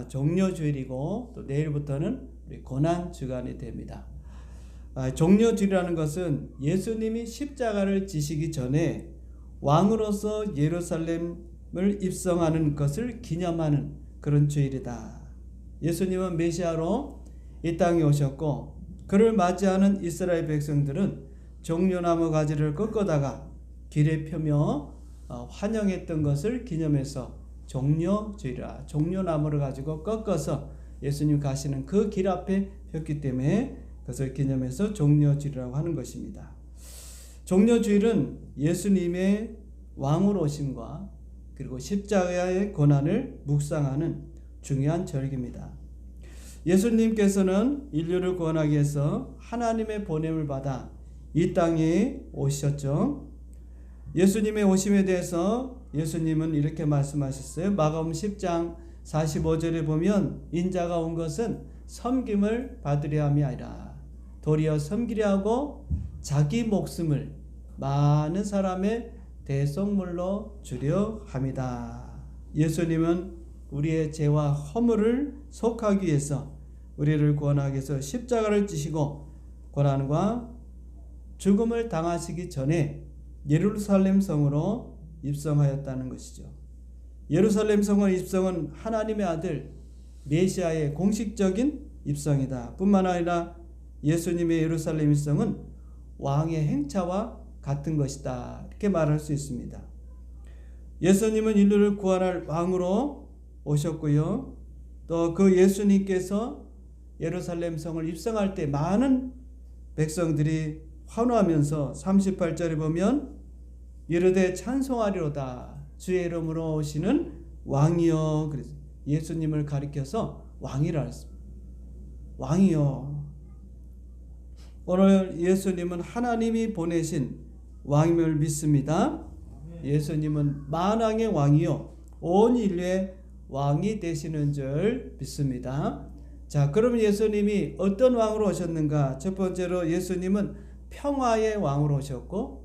종려주일이고 또 내일부터는 우리 고난주간이 됩니다. 종려주일이라는 것은 예수님이 십자가를 지시기 전에 왕으로서 예루살렘을 입성하는 것을 기념하는 그런 주일이다. 예수님은 메시아로 이 땅에 오셨고 그를 맞이하는 이스라엘 백성들은 종려나무 가지를 꺾어다가 길에 펴며 환영했던 것을 기념해서 종려주일이라, 종려나무를 가지고 꺾어서 예수님 가시는 그 길 앞에 폈기 때문에 그것을 기념해서 종려주일이라고 하는 것입니다. 종려주일은 예수님의 왕으로 오심과 그리고 십자가의 고난을 묵상하는 중요한 절기입니다. 예수님께서는 인류를 구원하기 위해서 하나님의 보냄을 받아 이 땅에 오셨죠. 예수님의 오심에 대해서 예수님은 이렇게 말씀하셨어요. 마가복음 10장 45절에 보면 인자가 온 것은 섬김을 받으려 함이 아니라 도리어 섬기려 하고 자기 목숨을 많은 사람의 대속물로 주려 함이다. 예수님은 우리의 죄와 허물을 속하기 위해서 우리를 구원하기 위해서 십자가를 지시고 고난과 죽음을 당하시기 전에 예루살렘 성으로 입성하였다는 것이죠. 예루살렘 성의 입성은 하나님의 아들 메시아의 공식적인 입성이다. 뿐만 아니라 예수님의 예루살렘 입성은 왕의 행차와 같은 것이다. 이렇게 말할 수 있습니다. 예수님은 인류를 구원할 왕으로 오셨고요. 또 그 예수님께서 예루살렘 성을 입성할 때 많은 백성들이 환호하면서 38절에 보면 이르되 찬송하리로다 주의 이름으로 오시는 왕이여. 그래서 예수님을 가리켜서 왕이라 했습니다. 왕이여. 오늘 예수님은 하나님이 보내신 왕임을 믿습니다. 예수님은 만왕의 왕이요 온 인류의 왕이 되시는 줄 믿습니다. 자, 그럼 예수님이 어떤 왕으로 오셨는가? 첫 번째로 예수님은 평화의 왕으로 오셨고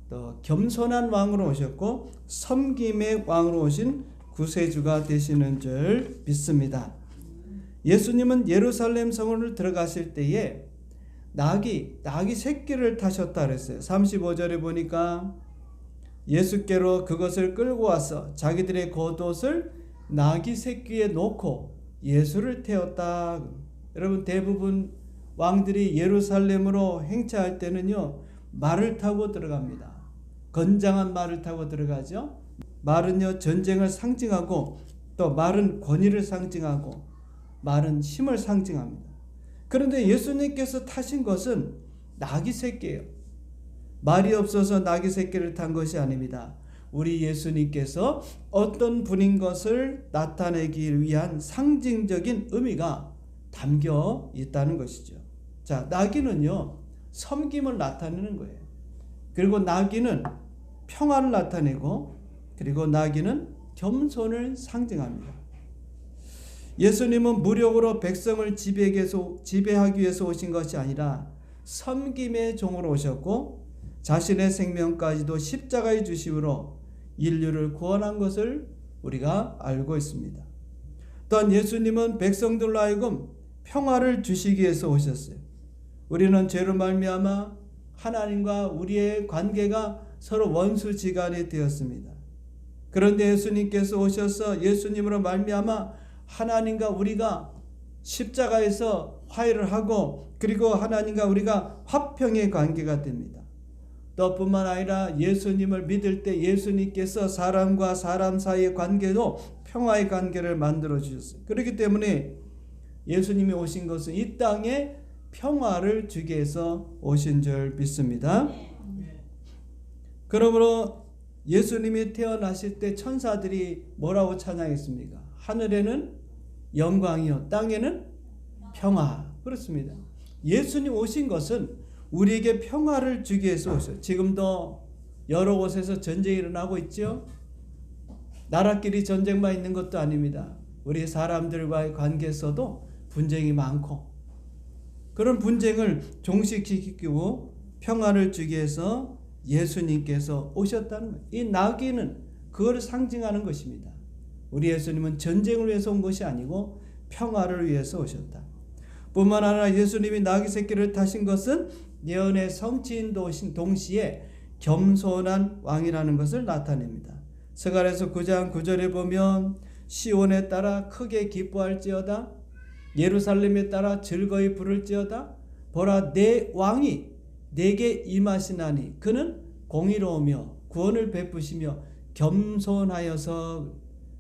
또 겸손한 왕으로 오셨고 섬김의 왕으로 오신 구세주가 되시는 줄 믿습니다. 예수님은 예루살렘 성을 들어가실 때에 낙이 새끼를 타셨다 그랬어요. 35절에 보니까 예수께로 그것을 끌고 와서 자기들의 겉옷을 낙이 새끼에 놓고 예수를 태웠다. 여러분, 대부분 왕들이 예루살렘으로 행차할 때는요 말을 타고 들어갑니다. 건장한 말을 타고 들어가죠. 말은요 전쟁을 상징하고 또 말은 권위를 상징하고 말은 힘을 상징합니다. 그런데 예수님께서 타신 것은 낙이 새끼예요. 말이 없어서 낙이 새끼를 탄 것이 아닙니다. 우리 예수님께서 어떤 분인 것을 나타내기 위한 상징적인 의미가 담겨 있다는 것이죠. 자, 나귀는요 섬김을 나타내는 거예요. 그리고 나귀는 평화를 나타내고 그리고 나귀는 겸손을 상징합니다. 예수님은 무력으로 백성을 지배하기 위해서 오신 것이 아니라 섬김의 종으로 오셨고 자신의 생명까지도 십자가에 주심으로 인류를 구원한 것을 우리가 알고 있습니다. 또한 예수님은 백성들로 하여금 평화를 주시기 위해서 오셨어요. 우리는 죄로 말미암아 하나님과 우리의 관계가 서로 원수지간이 되었습니다. 그런데 예수님께서 오셔서 예수님으로 말미암아 하나님과 우리가 십자가에서 화해를 하고 그리고 하나님과 우리가 화평의 관계가 됩니다. 또 뿐만 아니라 예수님을 믿을 때 예수님께서 사람과 사람 사이의 관계도 평화의 관계를 만들어 주셨어요. 그렇기 때문에 예수님이 오신 것은 이 땅에 평화를 주기 위해서 오신 줄 믿습니다. 그러므로 예수님이 태어나실 때 천사들이 뭐라고 찬양했습니까? 하늘에는 영광이요 땅에는 평화. 그렇습니다. 예수님 오신 것은 우리에게 평화를 주기 위해서 오셨어요. 지금도 여러 곳에서 전쟁이 일어나고 있죠. 나라끼리 전쟁만 있는 것도 아닙니다. 우리 사람들과의 관계에서도 분쟁이 많고 그런 분쟁을 종식시키고 평화를 주기 위해서 예수님께서 오셨다는 거예요. 이 나귀는 그걸 상징하는 것입니다. 우리 예수님은 전쟁을 위해서 온 것이 아니고 평화를 위해서 오셨다. 뿐만 아니라 예수님이 나귀 새끼를 타신 것은 예언의 성취인 동시에 겸손한 왕이라는 것을 나타냅니다. 스가랴서 9장 9절에 보면 시온에 따라 크게 기뻐할지어다 예루살렘에 따라 즐거이 부를지어다 보라 내 왕이 내게 임하시나니 그는 공의로우며 구원을 베푸시며 겸손하여서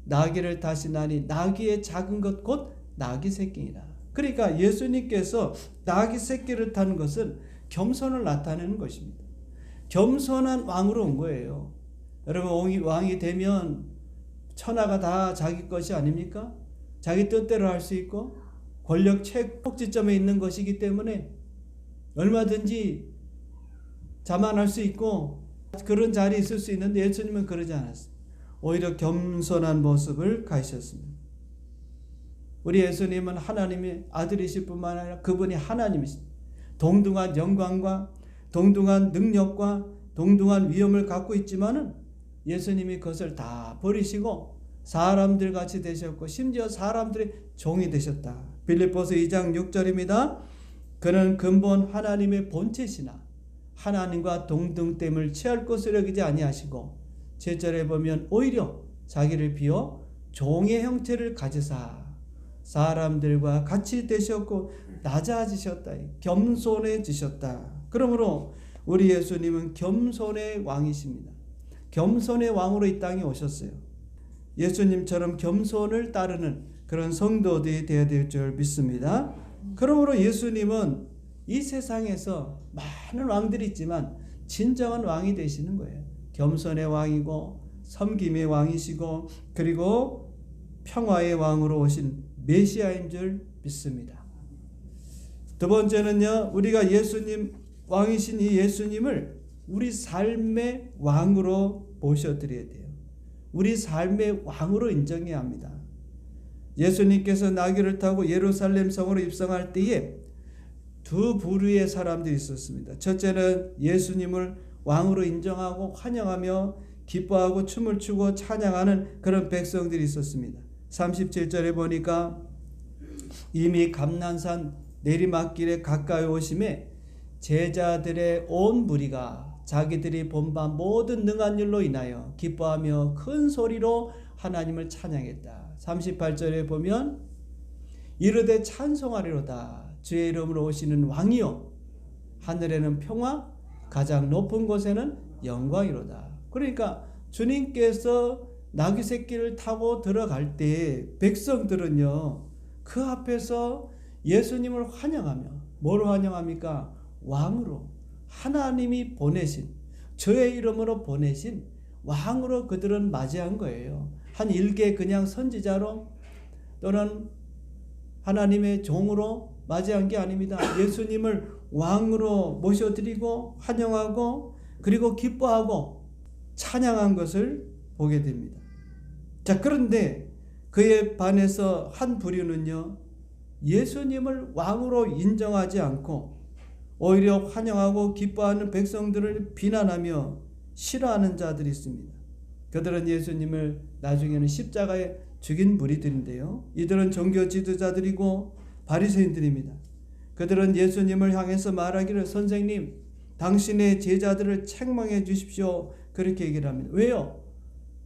나귀를 타시나니 나귀의 작은 것 곧 나귀 새끼이라. 그러니까 예수님께서 나귀 새끼를 타는 것은 겸손을 나타내는 것입니다. 겸손한 왕으로 온 거예요. 여러분 왕이 되면 천하가 다 자기 것이 아닙니까? 자기 뜻대로 할 수 있고 권력 최폭지점에 있는 것이기 때문에 얼마든지 자만할 수 있고 그런 자리에 있을 수 있는데 예수님은 그러지 않았어요. 오히려 겸손한 모습을 가지셨습니다. 우리 예수님은 하나님의 아들이실 뿐만 아니라 그분이 하나님이십니다. 동등한 영광과 동등한 능력과 동등한 위엄을 갖고 있지만은 예수님이 그것을 다 버리시고 사람들 같이 되셨고 심지어 사람들의 종이 되셨다. 빌립보서 2장 6절입니다. 그는 근본 하나님의 본체시나 하나님과 동등됨을 취할 것을 여기지 아니하시고 7절에 보면 오히려 자기를 비워 종의 형체를 가지사 사람들과 같이 되셨고 낮아지셨다. 겸손해지셨다. 그러므로 우리 예수님은 겸손의 왕이십니다. 겸손의 왕으로 이 땅에 오셨어요. 예수님처럼 겸손을 따르는 그런 성도들이 되어야 될 줄 믿습니다. 그러므로 예수님은 이 세상에서 많은 왕들이 있지만 진정한 왕이 되시는 거예요. 겸손의 왕이고 섬김의 왕이시고 그리고 평화의 왕으로 오신 메시아인 줄 믿습니다. 두 번째는요, 우리가 예수님 왕이신 이 예수님을 우리 삶의 왕으로 모셔드려야 돼요. 우리 삶의 왕으로 인정해야 합니다. 예수님께서 나귀를 타고 예루살렘 성으로 입성할 때에 두 부류의 사람들이 있었습니다. 첫째는 예수님을 왕으로 인정하고 환영하며 기뻐하고 춤을 추고 찬양하는 그런 백성들이 있었습니다. 37절에 보니까 이미 감난산 내리막길에 가까이 오심에 제자들의 온 무리가 자기들이 본 바 모든 능한 일로 인하여 기뻐하며 큰 소리로 하나님을 찬양했다. 38절에 보면 이르되 찬송하리로다 주의 이름으로 오시는 왕이요 하늘에는 평화 가장 높은 곳에는 영광이로다. 그러니까 주님께서 나귀 새끼를 타고 들어갈 때 백성들은요 그 앞에서 예수님을 환영하며 뭘 환영합니까? 왕으로 하나님이 보내신 저의 이름으로 보내신 왕으로 그들은 맞이한 거예요. 한 일개 그냥 선지자로 또는 하나님의 종으로 맞이한 게 아닙니다. 예수님을 왕으로 모셔드리고 환영하고 그리고 기뻐하고 찬양한 것을 보게 됩니다. 자, 그런데 그에 반해서 한 부류는요 예수님을 왕으로 인정하지 않고 오히려 환영하고 기뻐하는 백성들을 비난하며 싫어하는 자들이 있습니다. 그들은 예수님을 나중에는 십자가에 죽인 무리들인데요. 이들은 종교 지도자들이고 바리새인들입니다. 그들은 예수님을 향해서 말하기를 선생님, 당신의 제자들을 책망해 주십시오. 그렇게 얘기를 합니다. 왜요?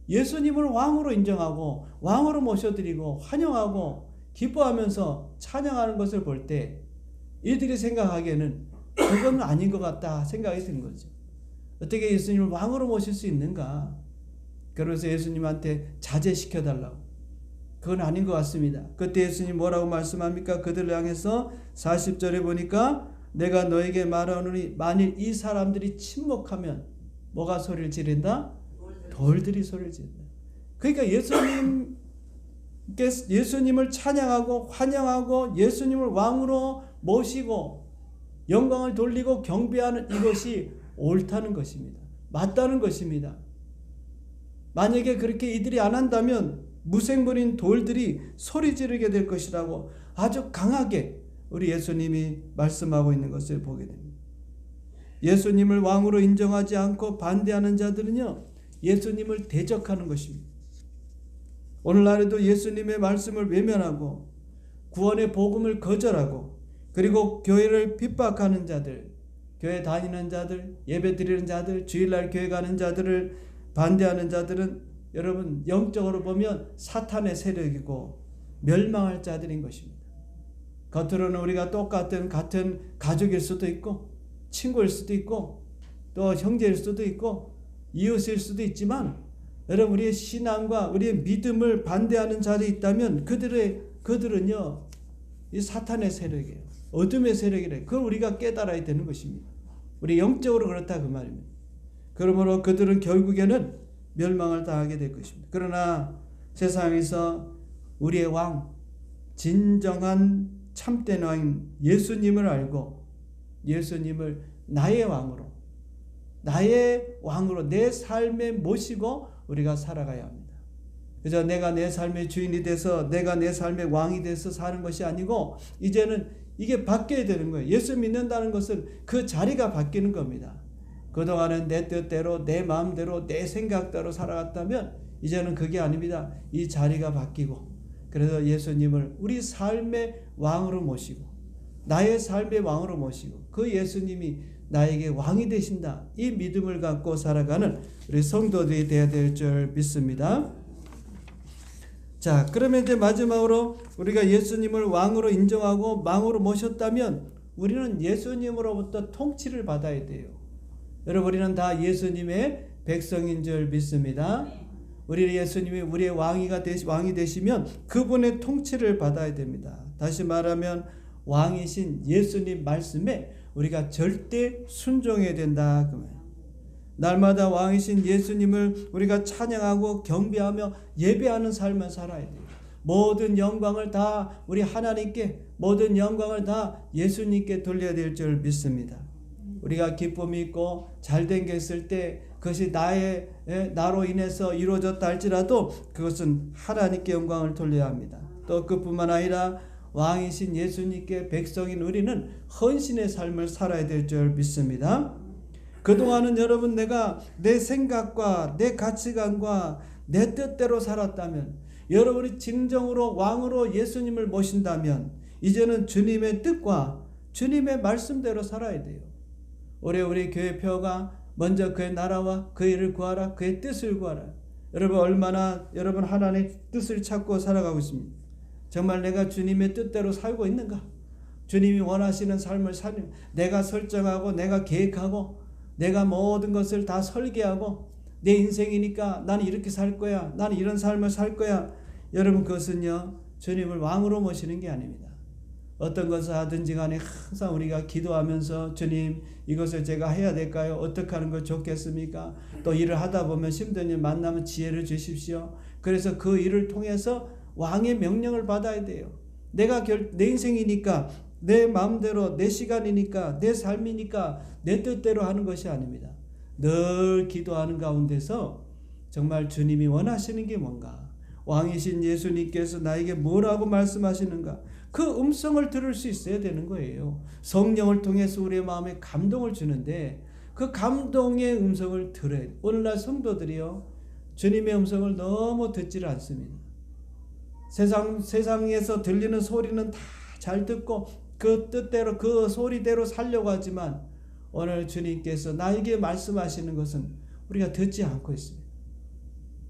예수님을 왕으로 인정하고 왕으로 모셔드리고 환영하고 기뻐하면서 찬양하는 것을 볼 때 이들이 생각하기에는 그건 아닌 것 같다 생각이 든 거죠. 어떻게 예수님을 왕으로 모실 수 있는가? 그래서 예수님한테 자제시켜달라고. 그건 아닌 것 같습니다. 그때 예수님 뭐라고 말씀합니까? 그들을 향해서 40절에 보니까 내가 너에게 말하노니 만일 이 사람들이 침묵하면 뭐가 소리를 지른다? 돌들이 소리를 지른다. 그러니까 예수님을 찬양하고 환영하고 예수님을 왕으로 모시고 영광을 돌리고 경배하는 이것이 옳다는 것입니다. 맞다는 것입니다. 만약에 그렇게 이들이 안 한다면 무생물인 돌들이 소리 지르게 될 것이라고 아주 강하게 우리 예수님이 말씀하고 있는 것을 보게 됩니다. 예수님을 왕으로 인정하지 않고 반대하는 자들은요 예수님을 대적하는 것입니다. 오늘날에도 예수님의 말씀을 외면하고 구원의 복음을 거절하고 그리고 교회를 핍박하는 자들, 교회 다니는 자들, 예배 드리는 자들, 주일날 교회 가는 자들을 반대하는 자들은 여러분 영적으로 보면 사탄의 세력이고 멸망할 자들인 것입니다. 겉으로는 우리가 같은 가족일 수도 있고 친구일 수도 있고 또 형제일 수도 있고 이웃일 수도 있지만 여러분 우리의 신앙과 우리의 믿음을 반대하는 자들이 있다면 그들은요 이 사탄의 세력이에요. 어둠의 세력이래. 그걸 우리가 깨달아야 되는 것입니다. 우리 영적으로 그렇다 그 말입니다. 그러므로 그들은 결국에는 멸망을 당하게 될 것입니다. 그러나 세상에서 우리의 왕, 진정한 참된 왕인 예수님을 알고 예수님을 나의 왕으로 내 삶에 모시고 우리가 살아가야 합니다. 그저 내가 내 삶의 주인이 돼서 내가 내 삶의 왕이 돼서 사는 것이 아니고 이제는 이게 바뀌어야 되는 거예요. 예수 믿는다는 것은 그 자리가 바뀌는 겁니다. 그동안은 내 뜻대로 내 마음대로 내 생각대로 살아갔다면 이제는 그게 아닙니다. 이 자리가 바뀌고 그래서 예수님을 우리 삶의 왕으로 모시고 나의 삶의 왕으로 모시고 그 예수님이 나에게 왕이 되신다. 이 믿음을 갖고 살아가는 우리 성도들이 되어야 될 줄 믿습니다. 자, 그러면 이제 마지막으로 우리가 예수님을 왕으로 인정하고 왕으로 모셨다면 우리는 예수님으로부터 통치를 받아야 돼요. 여러분 우리는 다 예수님의 백성인 줄 믿습니다. 우리 예수님이 우리의 왕이 되시면 그분의 통치를 받아야 됩니다. 다시 말하면 왕이신 예수님 말씀에 우리가 절대 순종해야 된다. 날마다 왕이신 예수님을 우리가 찬양하고 경배하며 예배하는 삶을 살아야 돼요. 모든 영광을 다 우리 하나님께 모든 영광을 다 예수님께 돌려야 될 줄 믿습니다. 우리가 기쁨이 있고 잘된 게 있을 때 그것이 나로 인해서 이루어졌다 할지라도 그것은 하나님께 영광을 돌려야 합니다. 또 그뿐만 아니라 왕이신 예수님께 백성인 우리는 헌신의 삶을 살아야 될 줄 믿습니다. 그동안은 여러분 내가 내 생각과 내 가치관과 내 뜻대로 살았다면 여러분이 진정으로 왕으로 예수님을 모신다면 이제는 주님의 뜻과 주님의 말씀대로 살아야 돼요. 올해 우리 교회 표가 먼저 그의 나라와 그 일을 구하라 그의 뜻을 구하라. 여러분 얼마나 여러분 하나님의 뜻을 찾고 살아가고 있습니다. 정말 내가 주님의 뜻대로 살고 있는가? 주님이 원하시는 삶을 사는 내가 설정하고 내가 계획하고 내가 모든 것을 다 설계하고 내 인생이니까 나는 이렇게 살 거야. 나는 이런 삶을 살 거야. 여러분 그것은요 주님을 왕으로 모시는 게 아닙니다. 어떤 것을 하든지 간에 항상 우리가 기도하면서 주님 이것을 제가 해야 될까요? 어떻게 하는 걸 좋겠습니까? 또 일을 하다 보면 힘든 일 만나면 지혜를 주십시오. 그래서 그 일을 통해서 왕의 명령을 받아야 돼요. 내가 내 인생이니까 내 마음대로 내 시간이니까 내 삶이니까 내 뜻대로 하는 것이 아닙니다. 늘 기도하는 가운데서 정말 주님이 원하시는 게 뭔가 왕이신 예수님께서 나에게 뭐라고 말씀하시는가 그 음성을 들을 수 있어야 되는 거예요. 성령을 통해서 우리의 마음에 감동을 주는데 그 감동의 음성을 들어야 돼요. 오늘날 성도들이요 주님의 음성을 너무 듣지를 않습니다. 세상에서 들리는 소리는 다 잘 듣고 그 뜻대로 그 소리대로 살려고 하지만 오늘 주님께서 나에게 말씀하시는 것은 우리가 듣지 않고 있습니다.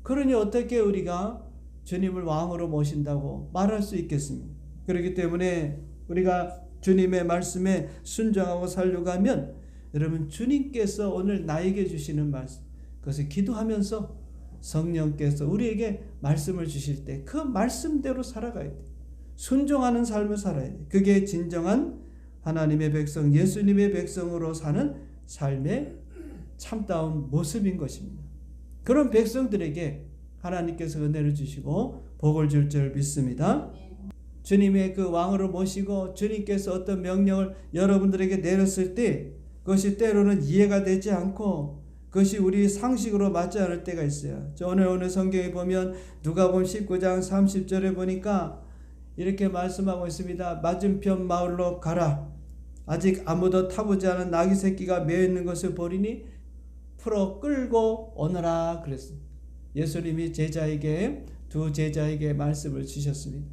그러니 어떻게 우리가 주님을 왕으로 모신다고 말할 수 있겠습니까? 그렇기 때문에 우리가 주님의 말씀에 순종하고 살려고 하면 여러분 주님께서 오늘 나에게 주시는 말씀 그것을 기도하면서 성령께서 우리에게 말씀을 주실 때 그 말씀대로 살아가야 돼요. 순종하는 삶을 살아야 돼요. 그게 진정한 하나님의 백성, 예수님의 백성으로 사는 삶의 참다운 모습인 것입니다. 그런 백성들에게 하나님께서 은혜를 주시고 복을 줄 줄 믿습니다. 주님의 그 왕으로 모시고 주님께서 어떤 명령을 여러분들에게 내렸을 때 그것이 때로는 이해가 되지 않고 그것이 우리 상식으로 맞지 않을 때가 있어요. 오늘 성경에 보면 누가복음 19장 30절에 보니까 이렇게 말씀하고 있습니다. 맞은편 마을로 가라. 아직 아무도 타보지 않은 나귀 새끼가 매어 있는 것을 보리니 풀어 끌고 오너라 그랬습니다. 예수님이 제자에게 두 제자에게 말씀을 주셨습니다.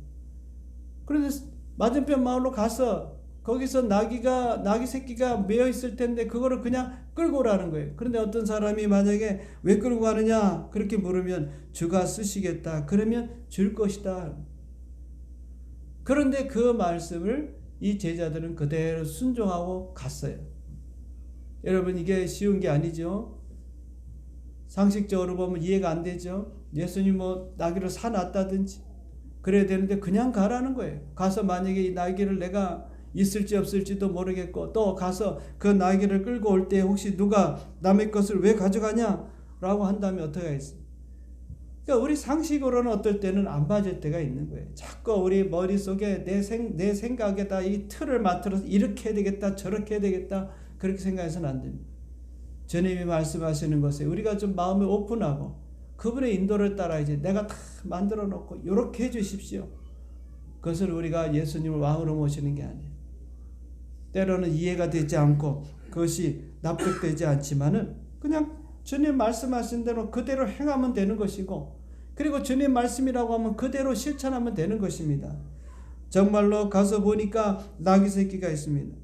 그런데 맞은편 마을로 가서 거기서 나귀 새끼가 매여 있을 텐데 그거를 그냥 끌고 오라는 거예요. 그런데 어떤 사람이 만약에 왜 끌고 가느냐 그렇게 물으면 주가 쓰시겠다. 그러면 줄 것이다. 그런데 그 말씀을 이 제자들은 그대로 순종하고 갔어요. 여러분 이게 쉬운 게 아니죠. 상식적으로 보면 이해가 안 되죠. 예수님 나귀를 사놨다든지 그래야 되는데 그냥 가라는 거예요. 가서 만약에 이 나귀를 내가 있을지 없을지도 모르겠고 또 가서 그 나귀를 끌고 올 때 혹시 누가 남의 것을 왜 가져가냐 라고 한다면 어떻게 하겠어요? 그러니까 우리 상식으로는 어떨 때는 안 맞을 때가 있는 거예요. 자꾸 우리 머릿속에 내 생각에다 이 틀을 맞춰서 이렇게 해야 되겠다 저렇게 해야 되겠다 그렇게 생각해서는 안 됩니다. 주님이 말씀하시는 것에 우리가 좀 마음을 오픈하고 그분의 인도를 따라 이제 내가 다 만들어 놓고 이렇게 해 주십시오. 그것을 우리가 예수님을 왕으로 모시는 게 아니에요. 때로는 이해가 되지 않고 그것이 납득되지 않지만은 그냥 주님 말씀하신 대로 그대로 행하면 되는 것이고 그리고 주님 말씀이라고 하면 그대로 실천하면 되는 것입니다. 정말로 가서 보니까 나귀 새끼가 있습니다.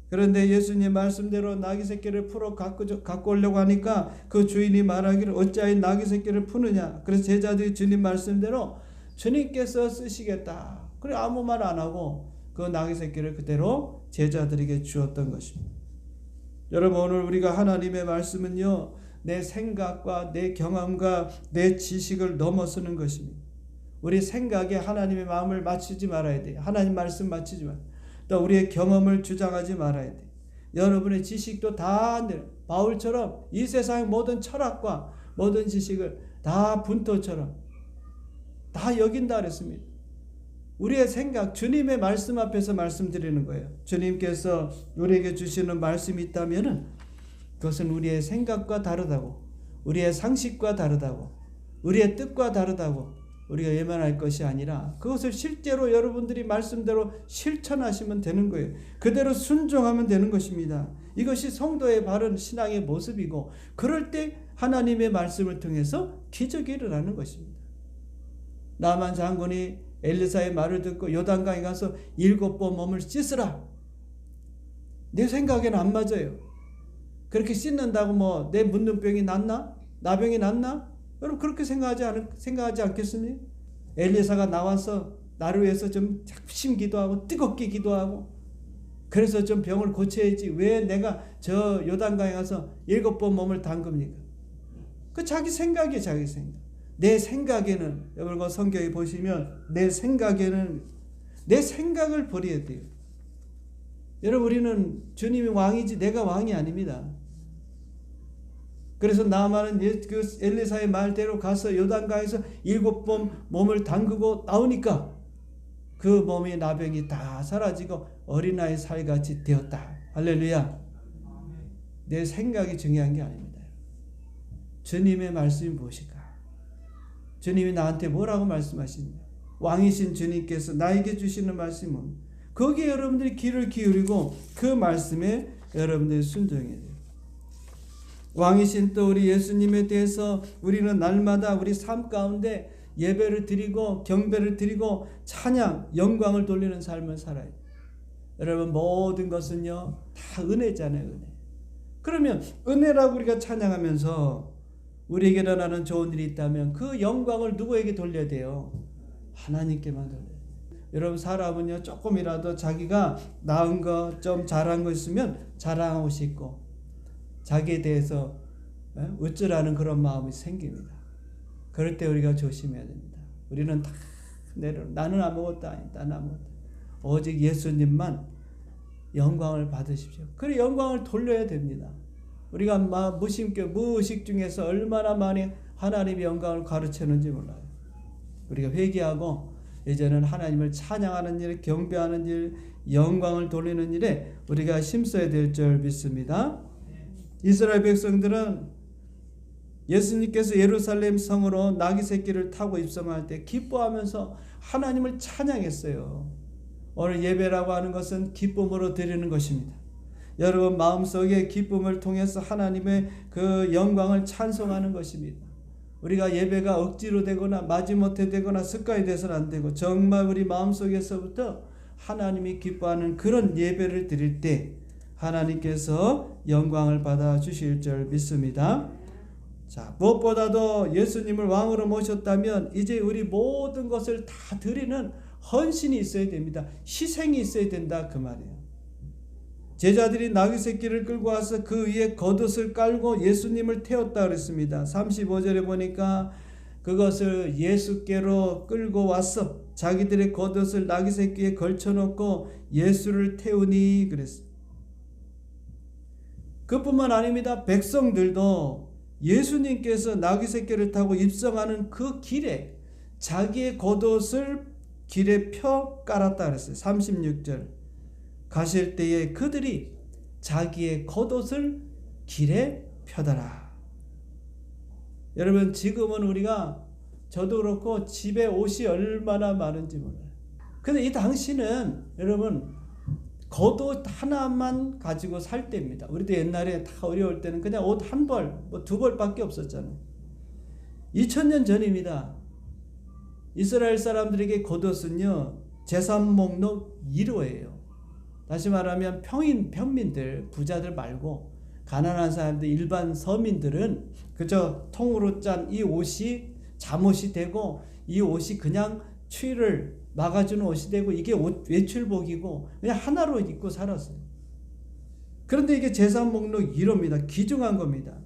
그런데 예수님 말씀대로 나귀 새끼를 풀어 갖고 오려고 하니까 그 주인이 말하기를 어찌하여 나귀 새끼를 푸느냐. 그래서 제자들이 주님 말씀대로 주님께서 쓰시겠다. 그래 아무 말 안 하고 그 나귀 새끼를 그대로 제자들에게 주었던 것입니다. 여러분 오늘 우리가 하나님의 말씀은요. 내 생각과 내 경험과 내 지식을 넘어서는 것입니다. 우리 생각에 하나님의 마음을 맞추지 말아야 돼요. 하나님 말씀 맞추지 말아야 돼요. 또 우리의 경험을 주장하지 말아야 돼요. 여러분의 지식도 다 바울처럼 이 세상의 모든 철학과 모든 지식을 다 분토처럼 다 여긴다 그랬습니다. 우리의 생각, 주님의 말씀 앞에서 말씀드리는 거예요. 주님께서 우리에게 주시는 말씀이 있다면은 그것은 우리의 생각과 다르다고, 우리의 상식과 다르다고, 우리의 뜻과 다르다고 우리가 외면할 것이 아니라 그것을 실제로 여러분들이 말씀대로 실천하시면 되는 거예요. 그대로 순종하면 되는 것입니다. 이것이 성도의 바른 신앙의 모습이고 그럴 때 하나님의 말씀을 통해서 기적이 일어나는 것입니다. 나만 장군이 엘리사의 말을 듣고 요단강에 가서 7번 몸을 씻으라. 내 생각에는 안 맞아요. 그렇게 씻는다고 내 문둥병이 낫나? 나병이 낫나? 여러분 그렇게 생각하지 않겠습니까? 엘리사가 나와서 나를 위해서 좀 작심 기도하고 뜨겁게 기도하고 그래서 좀 병을 고쳐야지 왜 내가 저 요단강에 가서 7번 몸을 담급니까? 그 자기 생각이에요. 자기 생각. 내 생각에는 여러분 성경에 보시면 내 생각을 버려야 돼요. 여러분 우리는 주님이 왕이지 내가 왕이 아닙니다. 그래서 나만은 그 엘리사의 말대로 가서 요단강에서 7번 몸을 담그고 나오니까 그 몸의 나병이 다 사라지고 어린아이 살같이 되었다. 할렐루야. 내 생각이 중요한 게 아닙니다. 주님의 말씀이 무엇일까? 주님이 나한테 뭐라고 말씀하시냐? 왕이신 주님께서 나에게 주시는 말씀은 거기에 여러분들이 귀를 기울이고 그 말씀에 여러분들이 순종해야 돼요. 왕이신 또 우리 예수님에 대해서 우리는 날마다 우리 삶 가운데 예배를 드리고 경배를 드리고 찬양, 영광을 돌리는 삶을 살아요. 여러분 모든 것은요 다 은혜잖아요. 은혜. 그러면 은혜라고 우리가 찬양하면서 우리에게 일어나는 좋은 일이 있다면 그 영광을 누구에게 돌려야 돼요? 하나님께만 돌려야 돼요. 여러분 사람은요 조금이라도 자기가 나은 거 좀 잘한 거 있으면 자랑하고 싶고 자기에 대해서 어쩌라는 그런 마음이 생깁니다. 그럴 때 우리가 조심해야 됩니다. 우리는 다 나는 아무것도 아니다. 나는 아무것도. 오직 예수님만 영광을 받으십시오. 그 영광을 돌려야 됩니다. 우리가 무의식 중에서 얼마나 많이 하나님의 영광을 가르치는지 몰라요. 우리가 회개하고 이제는 하나님을 찬양하는 일, 경배하는 일, 영광을 돌리는 일에 우리가 힘써야 될 줄 믿습니다. 이스라엘 백성들은 예수님께서 예루살렘 성으로 나귀 새끼를 타고 입성할 때 기뻐하면서 하나님을 찬양했어요. 오늘 예배라고 하는 것은 기쁨으로 드리는 것입니다. 여러분 마음속에 기쁨을 통해서 하나님의 그 영광을 찬송하는 것입니다. 우리가 예배가 억지로 되거나 마지못해 되거나 습관이 돼서는 안 되고 정말 우리 마음속에서부터 하나님이 기뻐하는 그런 예배를 드릴 때 하나님께서 영광을 받아 주실 줄 믿습니다. 자, 무엇보다도 예수님을 왕으로 모셨다면 이제 우리 모든 것을 다 드리는 헌신이 있어야 됩니다. 희생이 있어야 된다 그 말이에요. 제자들이 나귀 새끼를 끌고 와서 그 위에 겉옷을 깔고 예수님을 태웠다 그랬습니다. 35절에 보니까 그것을 예수께로 끌고 왔어. 자기들의 겉옷을 나귀 새끼에 걸쳐놓고 예수를 태우니 그랬어요. 그뿐만 아닙니다. 백성들도 예수님께서 나귀 새끼를 타고 입성하는 그 길에 자기의 겉옷을 길에 펴 깔았다 그랬어요. 36절. 가실 때에 그들이 자기의 겉옷을 길에 펴더라. 여러분, 지금은 우리가 저도 그렇고 집에 옷이 얼마나 많은지 몰라요. 근데 이 당시는 여러분 겉옷 하나만 가지고 살 때입니다. 우리도 옛날에 다 어려울 때는 그냥 옷 한 벌, 두 벌밖에 없었잖아요. 2000년 전입니다. 이스라엘 사람들에게 겉옷은요 제삼 목록 1호예요. 다시 말하면 평민들, 부자들 말고 가난한 사람들, 일반 서민들은 그저 통으로 짠 이 옷이 잠옷이 되고 이 옷이 그냥 추위를 막아주는 옷이 되고 이게 옷 외출복이고 그냥 하나로 입고 살았어요. 그런데 이게 제삼 목록 1호입니다. 귀중한 겁니다.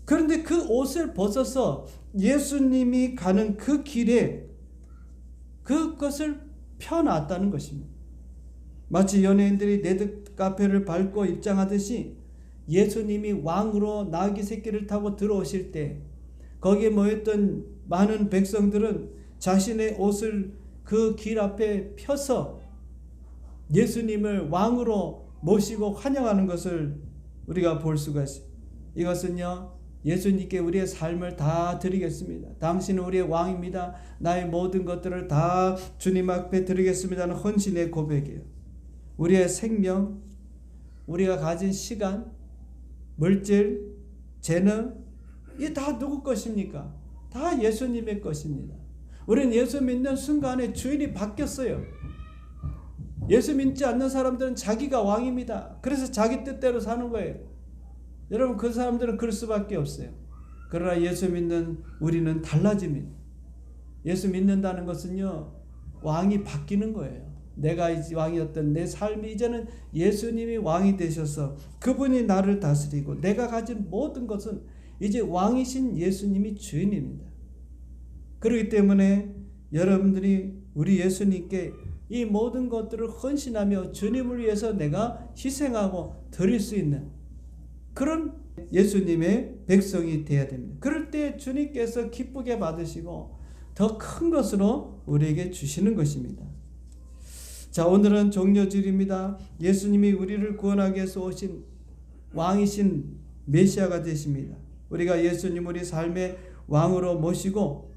그런데 그 옷을 벗어서 예수님이 가는 그 길에 그것을 펴놨다는 것입니다. 마치 연예인들이 레드카펫을 밟고 입장하듯이 예수님이 왕으로 나귀 새끼를 타고 들어오실 때 거기에 모였던 많은 백성들은 자신의 옷을 그 길 앞에 펴서 예수님을 왕으로 모시고 환영하는 것을 우리가 볼 수가 있어요. 이것은요 예수님께 우리의 삶을 다 드리겠습니다. 당신은 우리의 왕입니다. 나의 모든 것들을 다 주님 앞에 드리겠습니다는 헌신의 고백이에요. 우리의 생명, 우리가 가진 시간, 물질, 재능, 이게 다 누구 것입니까? 다 예수님의 것입니다. 우리는 예수 믿는 순간에 주인이 바뀌었어요. 예수 믿지 않는 사람들은 자기가 왕입니다. 그래서 자기 뜻대로 사는 거예요. 여러분, 그 사람들은 그럴 수밖에 없어요. 그러나 예수 믿는 우리는 달라집니다. 예수 믿는다는 것은요 왕이 바뀌는 거예요. 내가 왕이었던 내 삶이 이제는 예수님이 왕이 되셔서 그분이 나를 다스리고 내가 가진 모든 것은 이제 왕이신 예수님이 주인입니다. 그렇기 때문에 여러분들이 우리 예수님께 이 모든 것들을 헌신하며 주님을 위해서 내가 희생하고 드릴 수 있는 그런 예수님의 백성이 되어야 됩니다. 그럴 때 주님께서 기쁘게 받으시고 더 큰 것으로 우리에게 주시는 것입니다. 자, 오늘은 종료절입니다. 예수님이 우리를 구원하기 위해서 오신 왕이신 메시아가 되십니다. 우리가 예수님 우리 삶의 왕으로 모시고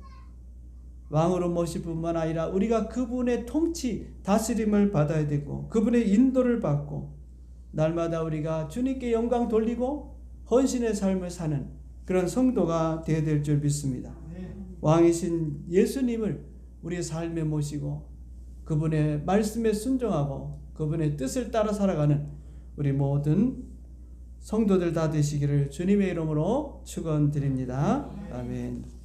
왕으로 모실 뿐만 아니라 우리가 그분의 통치, 다스림을 받아야 되고 그분의 인도를 받고 날마다 우리가 주님께 영광 돌리고 헌신의 삶을 사는 그런 성도가 되어야 될 줄 믿습니다. 왕이신 예수님을 우리의 삶에 모시고 그분의 말씀에 순종하고 그분의 뜻을 따라 살아가는 우리 모든 성도들 다 되시기를 주님의 이름으로 축원드립니다. 아멘.